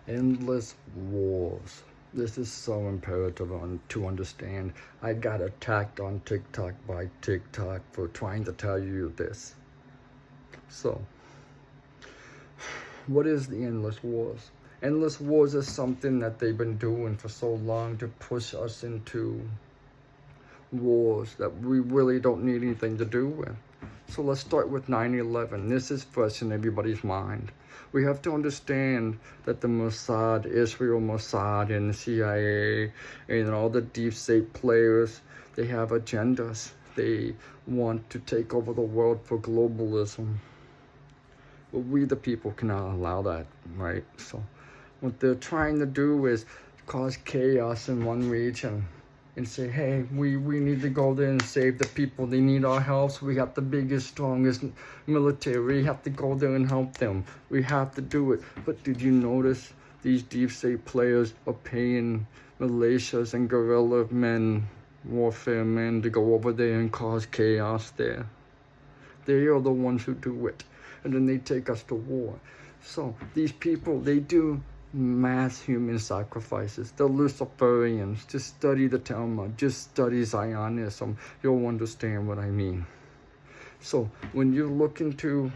Endless wars. This is so imperative to understand. I got attacked on TikTok by TikTok for trying to tell you this. So, what is the endless wars? Endless wars is something that they've been doing for so long to push us into wars that we really don't need anything to do with. So let's start with 9/11. This is fresh in everybody's mind. We have to understand that the Mossad, Israel Mossad, and the CIA, and all the deep state players, they have agendas. They want to take over the world for globalism. But we, the people, cannot allow that, right? So what they're trying to do is cause chaos in one region and say, hey, we need to go there and save the people. They need our help. So we have the biggest, strongest military. We have to go there and help them. We have to do it. But did you notice these deep state players are paying militias and guerrilla men, warfare men, to go over there and cause chaos there? They are the ones who do it. And then they take us to war. So these people, they do mass human sacrifices. The Luciferians. Just study the Talmud. Just study Zionism. You'll understand what I mean. So when you look into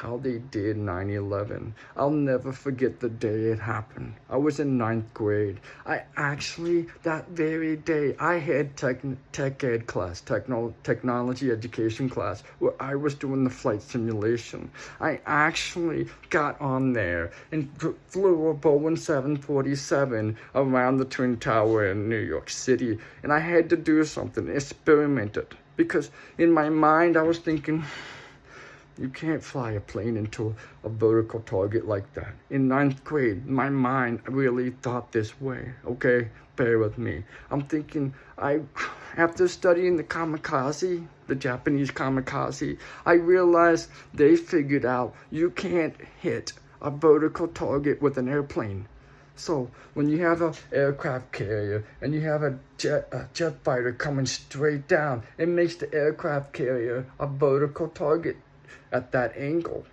how they did 9/11, I'll never forget the day it happened. I was in 9th grade. I actually, that very day, I had tech ed class, technology education class, where I was doing the flight simulation. I actually got on there and flew a Boeing 747 around the Twin Tower in New York City. And I had to do something, experiment it. Because in my mind, I was thinking, you can't fly a plane into a vertical target like that. In 9th grade, my mind really thought this way, okay? Bear with me. I'm thinking, after studying the kamikaze, the Japanese kamikaze, I realized they figured out you can't hit a vertical target with an airplane. So when you have an aircraft carrier and you have a jet fighter coming straight down, it makes the aircraft carrier a vertical target at that angle.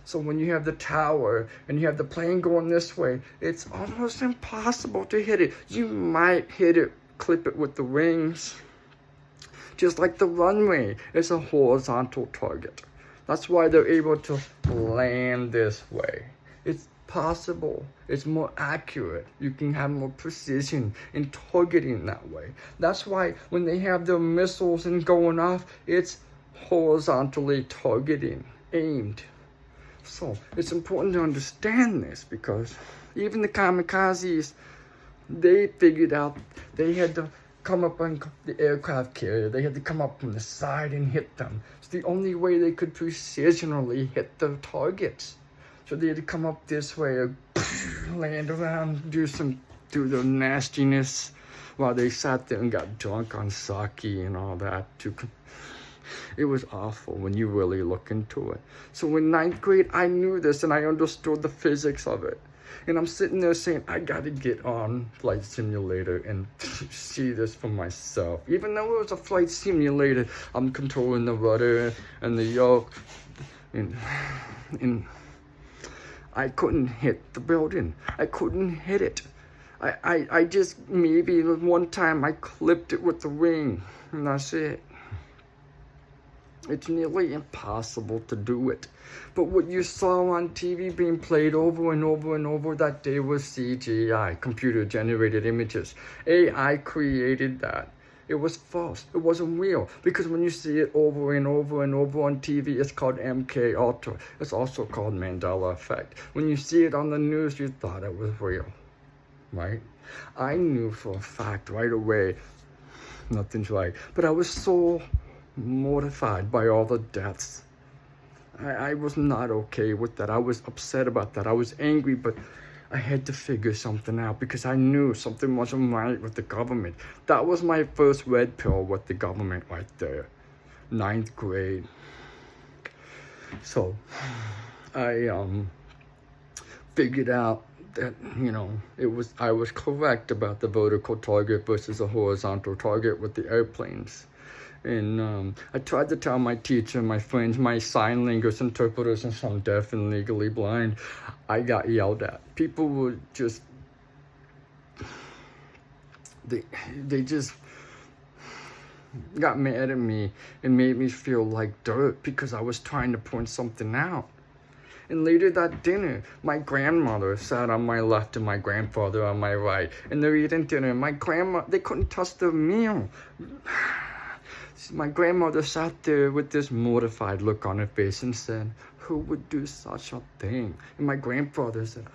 So when you have the tower and you have the plane going this way, it's almost impossible to hit it. You might hit it, clip it with the wings. Just like the runway is a horizontal target. That's why they're able to land this way. It's possible. It's more accurate. You can have more precision in targeting that way. That's why when they have their missiles and going off, it's horizontally targeting, aimed. So it's important to understand this, because even the kamikazes, they figured out they had to come up on the aircraft carrier. They had to come up from the side and hit them. It's the only way they could precisionally hit the targets. So they had to come up this way, or land around, do the nastiness, while they sat there and got drunk on sake and all that. It was awful when you really look into it. So in 9th grade, I knew this and I understood the physics of it. And I'm sitting there saying, I got to get on Flight Simulator and see this for myself. Even though it was a flight simulator, I'm controlling the rudder and the yoke. And I couldn't hit the building. I couldn't hit it. I just, maybe one time I clipped it with the wing, and that's it. It's nearly impossible to do it. But what you saw on TV being played over and over and over that day was CGI, computer-generated images. AI created that. It was false. It wasn't real. Because when you see it over and over and over on TV, it's called MK Ultra. It's also called Mandela Effect. When you see it on the news, you thought it was real, right? I knew for a fact right away, nothing's right. But I was so mortified by all the deaths. I was not okay with that. I was upset about that. I was angry, but I had to figure something out because I knew something wasn't right with the government. That was my first red pill with the government right there. 9th grade. So I figured out that, I was correct about the vertical target versus a horizontal target with the airplanes. And I tried to tell my teacher, my friends, my sign language interpreters, since I'm deaf and legally blind, I got yelled at. People were just, they just got mad at me and made me feel like dirt because I was trying to point something out. And later that dinner, my grandmother sat on my left and my grandfather on my right. And they're eating dinner. My grandma, they couldn't touch their meal. My grandmother sat there with this mortified look on her face and said, "Who would do such a thing?" And my grandfather said,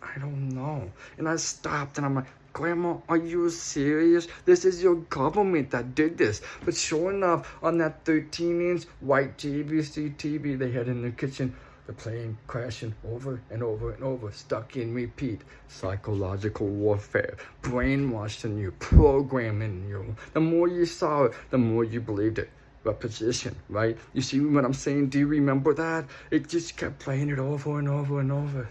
I don't know. And I stopped and I'm like, "Grandma, are you serious? This is your government that did this." But sure enough, on that 13-inch white JVC TV they had in the kitchen, the plane crashing over and over and over, stuck in repeat. Psychological warfare, brainwashing you, programming you. The more you saw it, the more you believed it. Repetition, right? You see what I'm saying? Do you remember that? It just kept playing it over and over and over.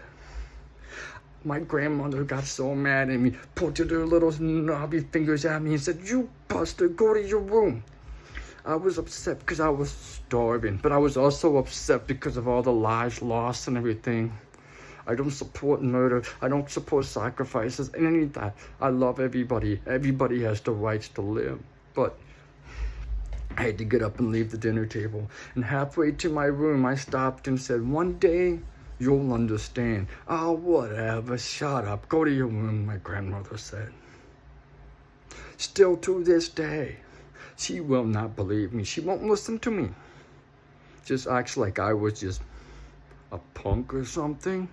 My grandmother got so mad at me, pointed her little knobby fingers at me and said, "You bastard, go to your room." I was upset because I was starving, but I was also upset because of all the lives lost and everything. I don't support murder. I don't support sacrifices, any of that. I love everybody. Everybody has the rights to live. But I had to get up and leave the dinner table. And halfway to my room, I stopped and said, "One day, you'll understand." "Oh, whatever. Shut up. Go to your room," my grandmother said. Still to this day, she will not believe me. She won't listen to me. Just acts like I was just a punk or something.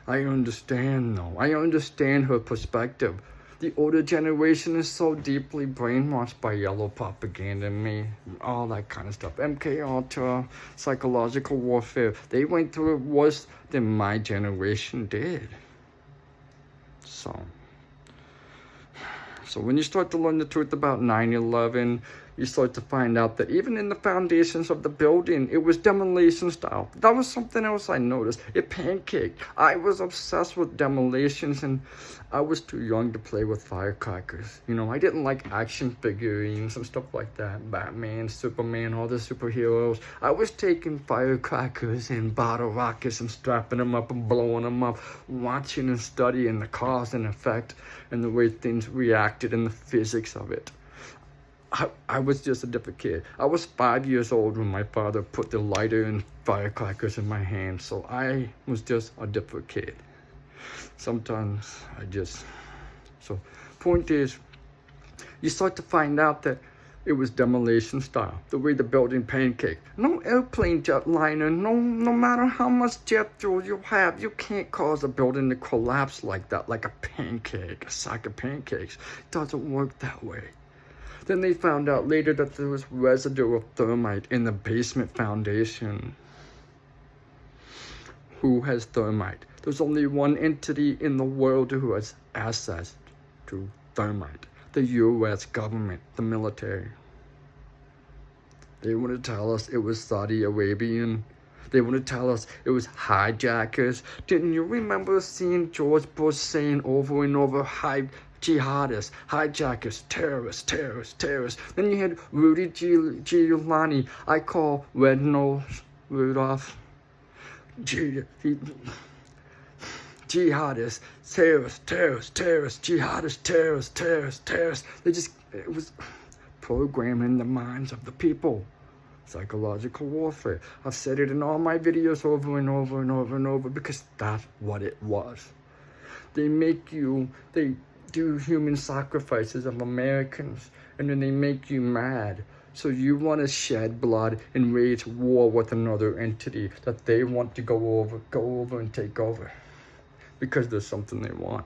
I understand, though. I understand her perspective. The older generation is so deeply brainwashed by yellow propaganda and me, all that kind of stuff. MK Ultra, psychological warfare. They went through it worse than my generation did. So when you start to learn the truth about 9/11, you start to find out that even in the foundations of the building, it was demolition style. That was something else I noticed. It pancaked. I was obsessed with demolitions, and I was too young to play with firecrackers. You know, I didn't like action figurines and stuff like that. Batman, Superman, all the superheroes. I was taking firecrackers and bottle rockets and strapping them up and blowing them up, watching and studying the cause and effect and the way things reacted and the physics of it. I was just a different kid. I was 5 years old when my father put the lighter and firecrackers in my hand, so I was just a different kid. Sometimes so point is, you start to find out that it was demolition style, the way the building pancaked. No airplane jetliner, no matter how much jet fuel you have, you can't cause a building to collapse like that, like a pancake, a sack of pancakes. It doesn't work that way. Then they found out later that there was residue of thermite in the basement foundation. Who has thermite? There's only one entity in the world who has access to thermite. The U.S. government, the military. They want to tell us it was Saudi Arabian. They want to tell us it was hijackers. Didn't you remember seeing George Bush saying over and over, jihadists, hijackers, terrorists, terrorists, terrorists? Then you had Rudy Giuliani. I call Red Nose Rudolph. Jihadists, terrorists, terrorists, terrorists, jihadists, terrorists, terrorists, terrorists. It was programming the minds of the people. Psychological warfare. I've said it in all my videos over and over and over and over because that's what it was. They do human sacrifices of Americans, and then they make you mad. So you want to shed blood and wage war with another entity that they want to go over and take over because there's something they want.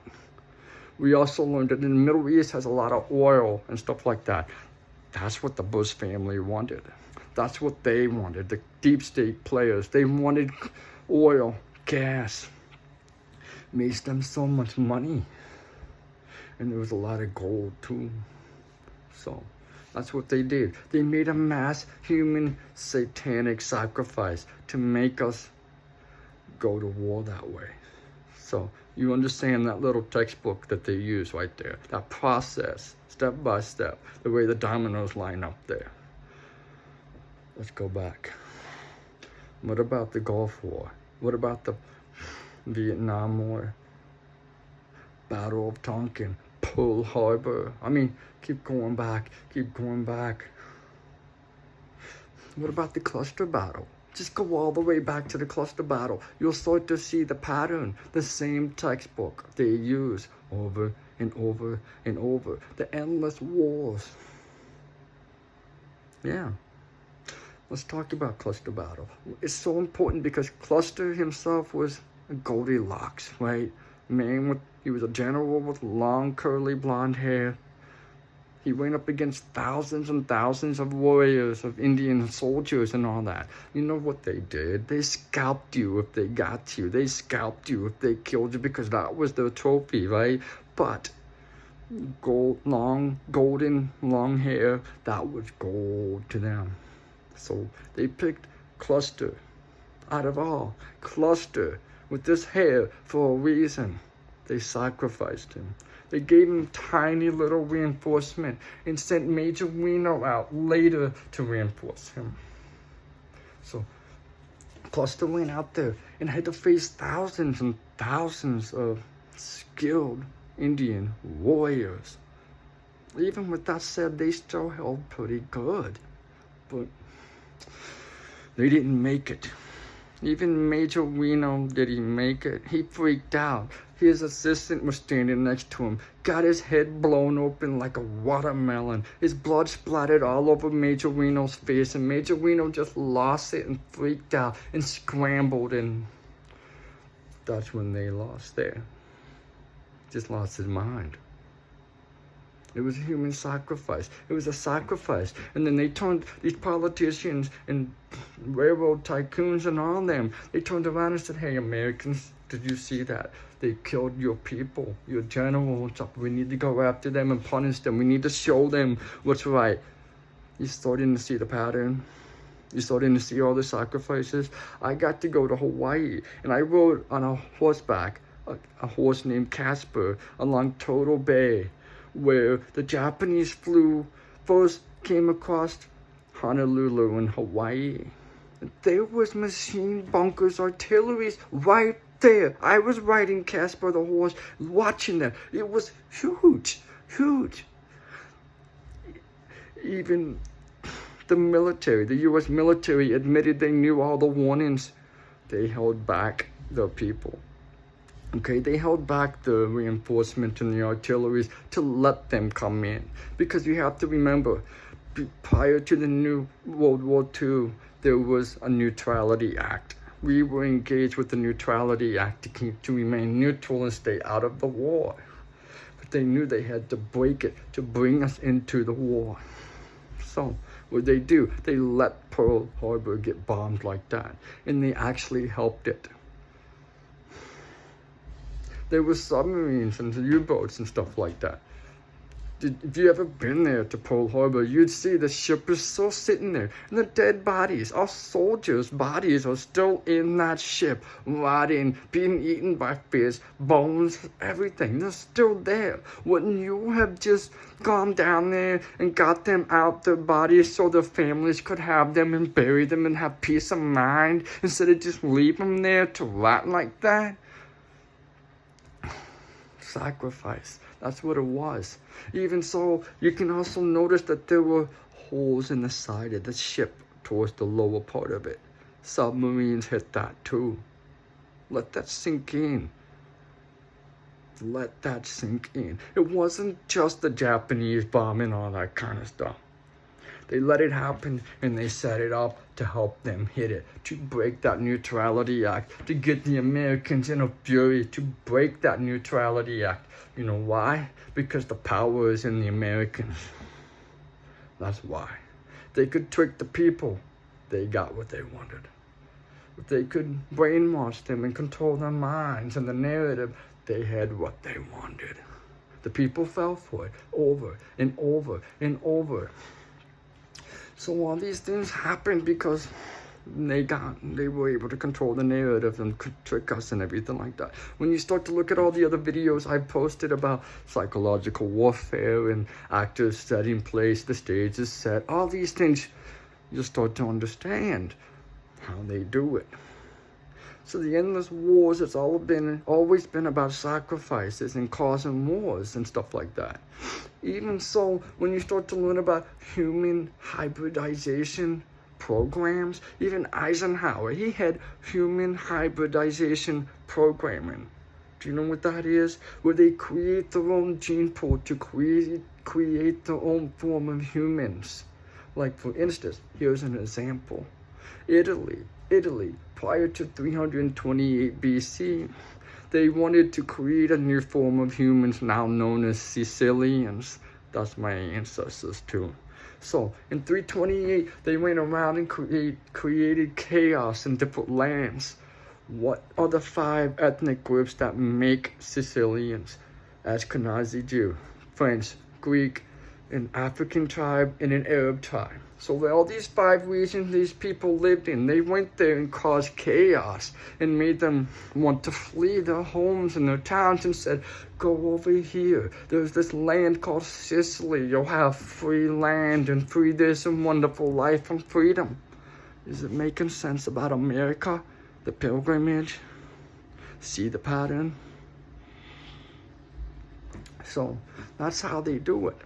We also learned that in the Middle East has a lot of oil and stuff like that. That's what the Bush family wanted. That's what they wanted, the deep state players. They wanted oil, gas. Makes them so much money. And there was a lot of gold too. So that's what they did. They made a mass human satanic sacrifice to make us go to war that way. So you understand that little textbook that they use right there, that process, step by step, the way the dominoes line up there. Let's go back. What about the Gulf War? What about the Vietnam War? Battle of Tonkin, Pearl Harbor. I mean, keep going back, keep going back. What about the cluster battle? Just go all the way back to the cluster battle. You'll start to see the pattern, the same textbook they use over and over and over. The endless wars. Yeah. Let's talk about cluster battle. It's so important because Cluster himself was a Goldilocks, right? He was a general with long curly blonde hair. He went up against thousands and thousands of warriors, of Indian soldiers and all that. You know what they did? They scalped you if they got you. They scalped you if they killed you because that was their trophy, right? But golden, long hair, that was gold to them. So they picked Cluster out of all. Cluster with this hair for a reason. They sacrificed him. They gave him tiny little reinforcement and sent Major Reno out later to reinforce him. So Cluster went out there and had to face thousands and thousands of skilled Indian warriors. Even with that said, they still held pretty good. But they didn't make it. Even Major Reno didn't make it. He freaked out. His assistant was standing next to him, got his head blown open like a watermelon. His blood splattered all over Major Reno's face, and Major Reno just lost it and freaked out and scrambled, and that's when they lost there. Just lost his mind. It was a human sacrifice. It was a sacrifice. And then they turned, these politicians and railroad tycoons and all them, they turned around and said, hey, Americans, did you see that? They killed your people, your generals. We need to go after them and punish them. We need to show them what's right. You're starting to see the pattern. You're starting to see all the sacrifices. I got to go to Hawaii, and I rode on a horseback, a horse named Casper, along Turtle Bay, where the Japanese first came across Honolulu in Hawaii. There was machine bunkers, artillery right there. I was riding Casper the horse, watching them. It was huge, huge. Even the military, the U.S. military, admitted they knew all the warnings. They held back the people. Okay, they held back the reinforcement and the artillery to let them come in. Because you have to remember, prior to the new World War II, there was a Neutrality Act. We were engaged with the Neutrality Act to remain neutral and stay out of the war. But they knew they had to break it to bring us into the war. So what they do, they let Pearl Harbor get bombed like that. And they actually helped it. There were submarines and U-boats and stuff like that. If you ever been there to Pearl Harbor, you'd see the ship is still sitting there. And the dead bodies, our soldiers' bodies are still in that ship, rotting, being eaten by fish, bones, everything. They're still there. Wouldn't you have just gone down there and got them out, their bodies, so their families could have them and bury them and have peace of mind instead of just leave them there to rot like that? Sacrifice. That's what it was. Even so, you can also notice that there were holes in the side of the ship towards the lower part of it. Submarines hit that too. Let that sink in. Let that sink in. It wasn't just the Japanese bombing, all that kind of stuff. They let it happen and they set it up to help them hit it, to break that Neutrality Act, to get the Americans in a fury, to break that Neutrality Act. You know why? Because the power is in the Americans. That's why. They could trick the people. They got what they wanted. If they could brainwash them and control their minds and the narrative, they had what they wanted. The people fell for it over and over and over. So all these things happened because They were able to control the narrative and trick us and everything like that. When you start to look at all the other videos I've posted about psychological warfare and actors setting place, the stage is set, all these things, you'll start to understand how they do it. So the endless wars, it's always been about sacrifices and causing wars and stuff like that. Even so, when you start to learn about human hybridization programs, even Eisenhower, he had human hybridization programming. Do you know what that is? Where they create their own gene pool to create their own form of humans. Like, for instance, here's an example. Italy, prior to 328 BC, they wanted to create a new form of humans now known as Sicilians. That's my ancestors too. So, in 328, they went around and created chaos in different lands. What are the 5 ethnic groups that make Sicilians? Ashkenazi Jew, French, Greek, an African tribe, and an Arab tribe. So all these 5 regions these people lived in, they went there and caused chaos and made them want to flee their homes and their towns and said, go over here. There's this land called Sicily. You'll have free land and free this and wonderful life and freedom. Is it making sense about America? The pilgrimage? See the pattern? So that's how they do it.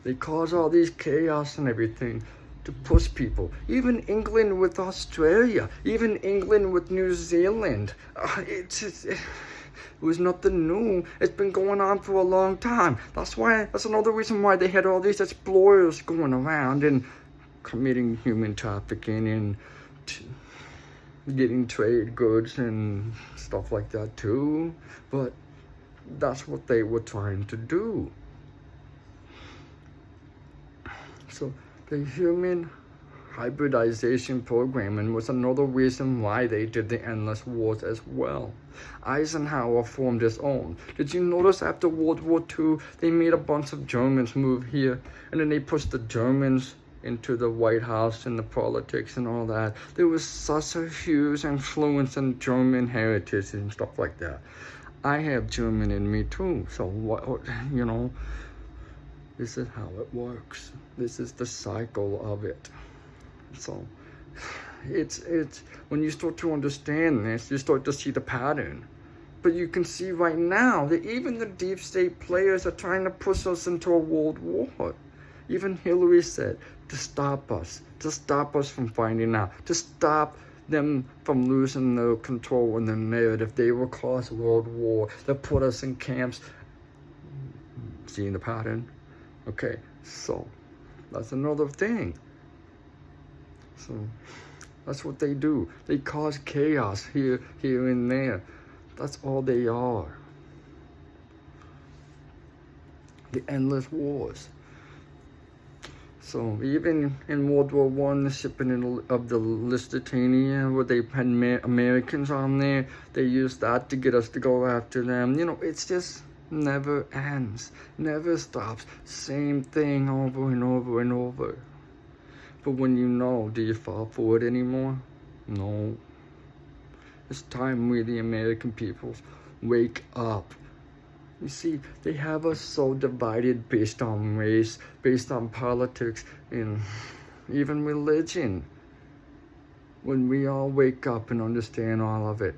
They cause all these chaos and everything to push people. Even England with Australia, even England with New Zealand. It was nothing new. It's been going on for a long time. That's another reason why they had all these explorers going around and committing human trafficking and getting trade goods and stuff like that too. But that's what they were trying to do. So the human hybridization programming was another reason why they did the endless wars as well. Eisenhower formed his own. Did you notice after World War II, they made a bunch of Germans move here, and then they pushed the Germans into the White House and the politics and all that? There was such a huge influence in German heritage and stuff like that. I have German in me too, so what, this is how it works. This is the cycle of it. So it's when you start to understand this, you start to see the pattern. But you can see right now that even the deep state players are trying to push us into a world war. Even Hillary said, to stop us from finding out, to stop them from losing their control and their narrative. They will cause world war. They'll put us in camps. Seeing the pattern? Okay, so that's another thing. So that's what they do. They cause chaos here and there. That's all they are. The endless wars. So even in World War I, the shipping of the Lusitania, where they had Americans on there, they used that to get us to go after them. It's just never ends, never stops. Same thing over and over and over. But when do you fall for it anymore? No. It's time we, the American peoples, wake up. You see, they have us so divided based on race, based on politics, and even religion. When we all wake up and understand all of it,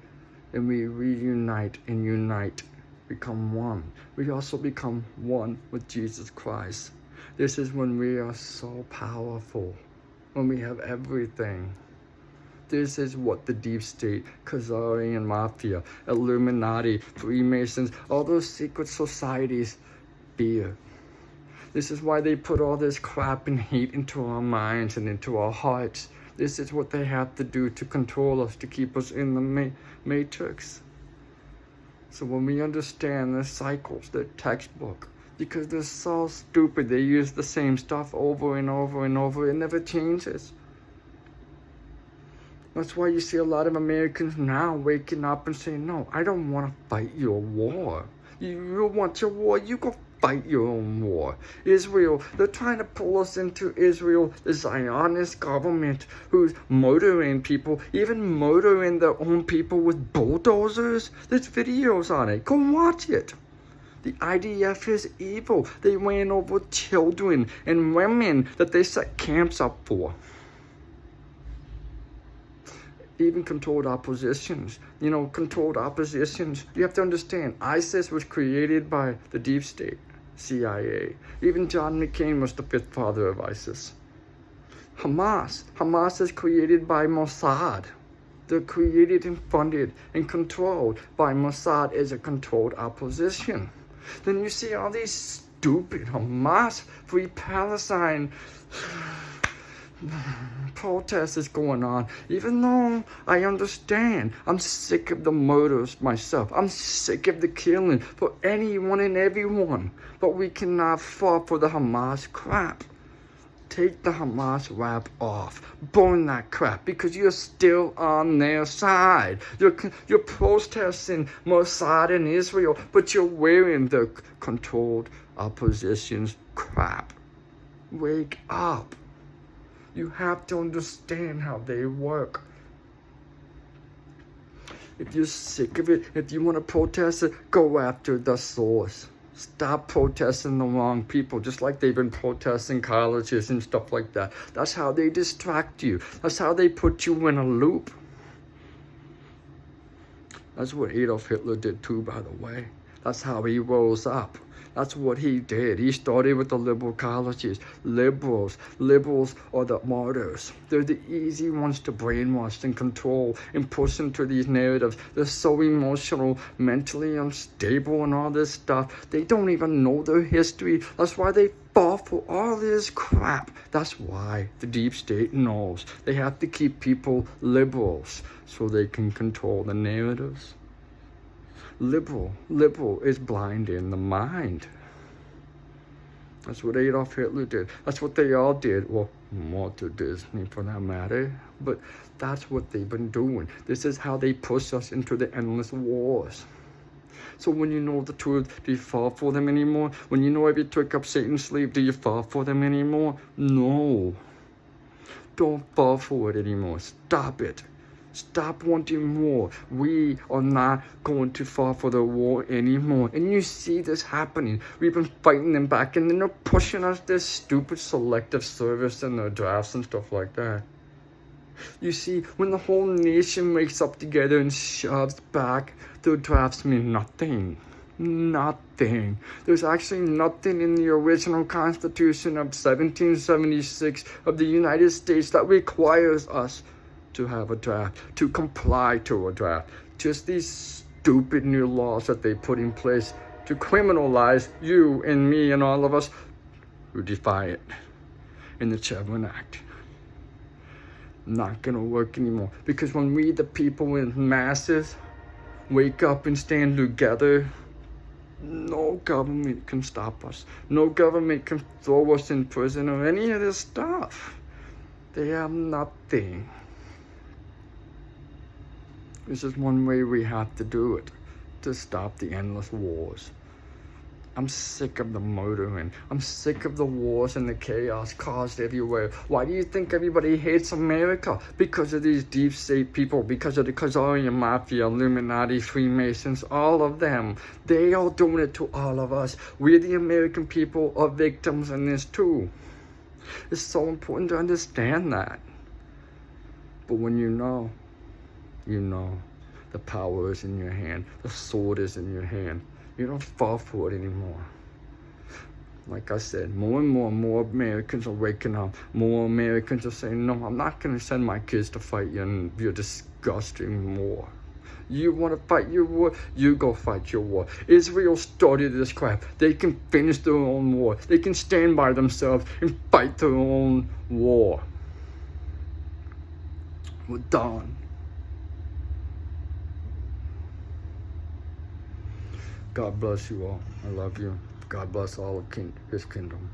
and we reunite and unite, become one. We also become one with Jesus Christ. This is when we are so powerful, when we have everything. This is what the deep state, Khazarian Mafia, Illuminati, Freemasons, all those secret societies fear. This is why they put all this crap and hate into our minds and into our hearts. This is what they have to do to control us, to keep us in the matrix. So when we understand the cycles, the textbook, because they're so stupid, they use the same stuff over and over and over, it never changes. That's why you see a lot of Americans now waking up and saying, no, I don't want to fight your war. You want your war, you go fight your own war. Israel, they're trying to pull us into Israel, the Zionist government, who's murdering people, even murdering their own people with bulldozers. There's videos on it. Go watch it. The IDF is evil. They ran over children and women that they set camps up for. Even controlled oppositions. You know, controlled oppositions. You have to understand, ISIS was created by the deep state, CIA. Even John McCain was the fifth father of ISIS. Hamas is created by Mossad. They're created and funded and controlled by Mossad as a controlled opposition. Then you see all these stupid Hamas, Free Palestine protests is going on. Even though I understand, I'm sick of the murders myself. I'm sick of the killing for anyone and everyone. But we cannot fall for the Hamas crap. Take the Hamas rap off. Burn that crap because you're still on their side. You're protesting Mossad and Israel, but you're wearing the controlled opposition's crap. Wake up. You have to understand how they work. If you're sick of it, if you want to protest it, go after the source. Stop protesting the wrong people, just like they've been protesting colleges and stuff like that. That's how they distract you. That's how they put you in a loop. That's what Adolf Hitler did too, by the way. That's how he rose up. That's what he did. He started with the liberal colleges. Liberals are the martyrs. They're the easy ones to brainwash and control and push into these narratives. They're so emotional, mentally unstable and all this stuff. They don't even know their history. That's why they fall for all this crap. That's why the deep state knows. They have to keep people liberals so they can control the narratives. Liberal is blind in the mind. That's what Adolf Hitler did. That's what they all did. Well, Walter Disney for that matter. But that's what they've been doing. This is how they push us into the endless wars. So when you know the truth, do you fall for them anymore? When you know every trick up Satan's sleeve, do you fall for them anymore? No. Don't fall for it anymore. Stop it. Stop wanting more. We are not going to fall for the war anymore. And you see this happening. We've been fighting them back, and then they're pushing us this stupid selective service and their drafts and stuff like that. You see, when the whole nation wakes up together and shoves back, their drafts mean nothing. Nothing. There's actually nothing in the original Constitution of 1776 of the United States that requires us to have a draft, to comply to a draft. Just these stupid new laws that they put in place to criminalize you and me and all of us who defy it in the Chevron Act. Not gonna work anymore, because when we, the people in masses, wake up and stand together, no government can stop us. No government can throw us in prison or any of this stuff. They have nothing. This is one way we have to do it, to stop the endless wars. I'm sick of the murdering. I'm sick of the wars and the chaos caused everywhere. Why do you think everybody hates America? Because of these deep state people, because of the Khazarian Mafia, Illuminati, Freemasons, all of them. They all doing it to all of us. We, the American people, are victims in this too. It's so important to understand that. But when you know, the power is in your hand. The sword is in your hand. You don't fall for it anymore. Like I said, more and more Americans are waking up. More Americans are saying, no, I'm not going to send my kids to fight you in your disgusting war. You want to fight your war? You go fight your war. Israel started this crap. They can finish their own war. They can stand by themselves and fight their own war. We're done. God bless you all. I love you. God bless all of His kingdom.